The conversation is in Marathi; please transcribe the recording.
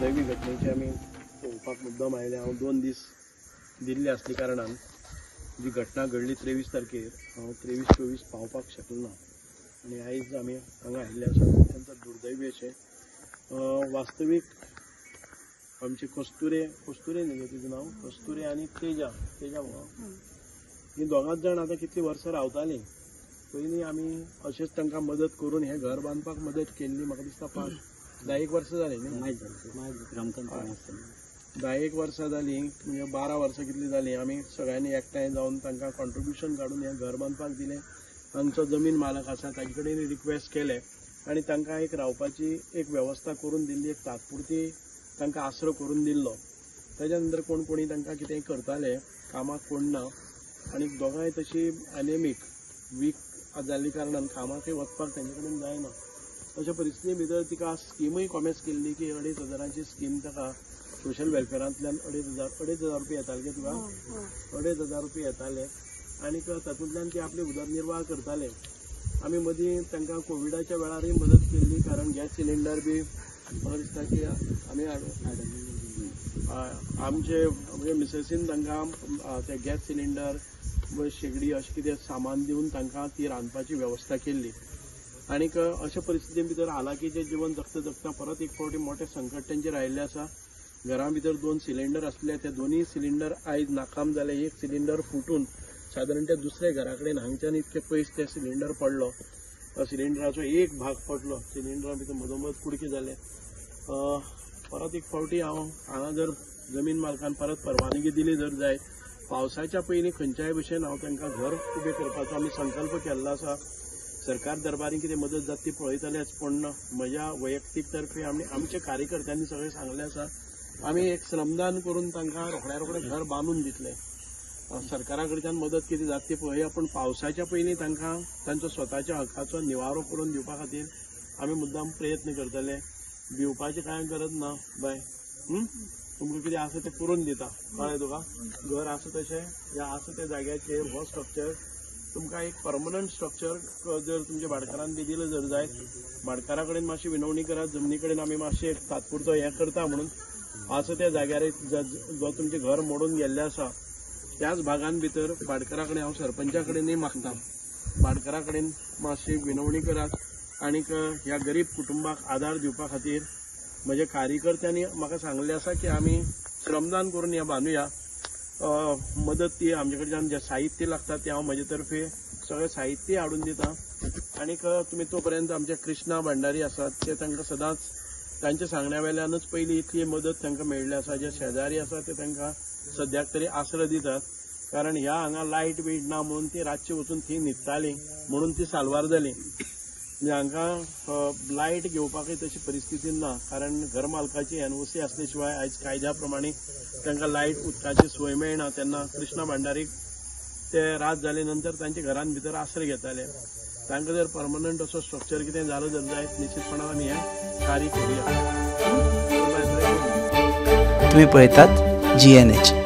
दुर्दैवी घटनेची आमी पळोवपाक मुद्दम आयले। हांव 2 दीस दिल्ली आसले कारणान जी घटना घडली 23 तारखेर हांव 23-24 पावपाक शकलो ना आनी आयज आमी हांगा आयिल्ले आसा। अत्यंत दुर्दैवी अशें वास्तवीक आमचे कस्तुरे न्ही तिचें नांव, कस्तुरे आनी तेजा ही दोगांच जाण आतां कितलीं वर्सां रावतालीं। पयलीं आमी अशेंच तांकां मदत करून हें घर बांदपाक मदत केल्ली म्हाका दिसता 5-10 वर्सां जालीं न्ही, 10 वर्सां जालीं म्हणजे 12 वर्सां कितलीं जालीं। आमी सगळ्यांनी एकठांय जावन तांकां कॉन्ट्रिब्युशन काडून हें घर बांदपाक दिलें। हांगचो जमीन मालक आसा ताजे कडेन रिक्वेस्ट केलें आनी तांकां एक रावपाची एक वेवस्था करून दिल्ली, एक तात्पुरती तांकां आसरो करून दिल्लो। ताज्या नंतर कोणी तांकां कितेंय करताले, कामाक कोण ना आनी दोगांय तशी एनेमीक वीक जाल्ली कारणान कामाकय वचपाक तांचे कडेन जायना। अशा परिस्थिती भितर तिका स्किमूय कॉमेस केल्ली की 2,500 स्कीम ताका सोशल वेलफेअरांतल्यान 2,500 रुपया येताले गे तुका, 2,500 रुपया येताले आनी तातूंतल्यान ती आपली उदरनिर्वाह करताले। आमी मदीं तांकां कोविडाच्या वेळारय मदत केल्ली कारण गॅस सिलिंडर बी म्हाका दिसता की आमी आमचे म्हणजे मिसेसीन तांकां ते गॅस सिलिंडर शेगडी अशें कितें सामान दिवन तांकां ती रांदपाची वेवस्था केल्ली। आनीक अशा परिस्थिती भितर हालाकीचें जीवन जगता परत एक फावटी मोठे संकट तेंचेर आयिल्लें आसा। घरा भितर 2 सिलिंडर आसले, ते दोनूय सिलिंडर आयज नाकाम जाले। एक सिलिंडर फुटून सादारण त्या दुसऱ्या घरा कडेन हांगच्यान इतके पयस ते सिलिंडर पडलो, सिलिंडराचो एक भाग पडलो, सिलिंडरा भितर मदोमद कुडके जाले। परत एक फावटी हांगा जर जमीन मालकान परत परवानगी दिली जर जायत, पावसाच्या पयलीं खंयच्याय भशेन हांव तांकां घर उबें करपाचो आमी संकल्प केल्लो आसा। सरकार दरबारी कितें मदत जाता ती पळयतलेच, पण म्हज्या वैयक्तीक तर्फे आमच्या कार्यकर्त्यांनी सगळें सांगलें आसा आमी एक श्रमदान करून तांकां रोखड्या घर बांदून दितले। सरकारा कडच्यान मदत कितें जाता ती पळया, पण पावसाच्या पयलीं तांकां तांचो स्वताच्या हक्काचो निवारो करून दिवपा खातीर आमी मुद्दाम प्रयत्न करतले। दिवपाची कांय गरज ना बाय, तुमकां कितें आसा तें करून दिता, कळ्ळें तुका। घर आसा तशें ह्या आसा त्या जाग्याचेर हो स्ट्रक्चर तुमकां एक परमनंट स्ट्रक्चर जर तुमच्या भाटकारान बी दिलं जर जायत, भाटकारा कडेन मातशी विनवणी करात, जमनी कडेन आमी मातशें एक तात्पुरतो हें करता म्हणून आसा त्या जाग्यार जो तुमचें घर मोडून गेल्लें आसा त्याच भागान भितर भाटकारा कडेन हांव सरपंचा कडेनय मागता, भाटकारा कडेन मातशी विनवणी करात आनीक ह्या गरीब कुटुंबाक आदार दिवपा खातीर म्हज्या कार्यकर्त्यांनी म्हाका सांगलें आसा की आमी श्रमदान करून हें बांदुया। मदत ती आमचे कडच्यान जें साहित्य लागता तें हांव म्हजे तर्फे सगळें साहित्य हाडून दिता आनीक तुमी तोपर्यंत आमचे कृष्णा भंडारी आसात ते तांकां सदांच तांच्या सांगण्या वेल्यानूच पयली इतली मदत तांकां मेळ्ळी आसा। जे शेजारी आसा ते तांकां सद्याक तरी आसरो दितात, कारण ह्या हांगा लायट बीट ना म्हणून ती रातची वचून थंय न्हिदतालीं म्हणून ती साल्वार जाली। म्हणजे हांकां लायट घेवपाकय तशी परिस्थिती ना, कारण घर मालकाची NOC आसले शिवाय आयज कायद्या प्रमाणे तांकां लायट उदकाची सोय मेळना। तेन्ना कृष्णा भंडारीक ते रात जाले नंतर तांच्या घरान भितर आसरे घेताले। तांकां जर परमनंट असो स्ट्रक्चर कितें जालो जर जायत निश्चितपणान आमी हें कार्य करूया। तुम्ही पळयतात GNH।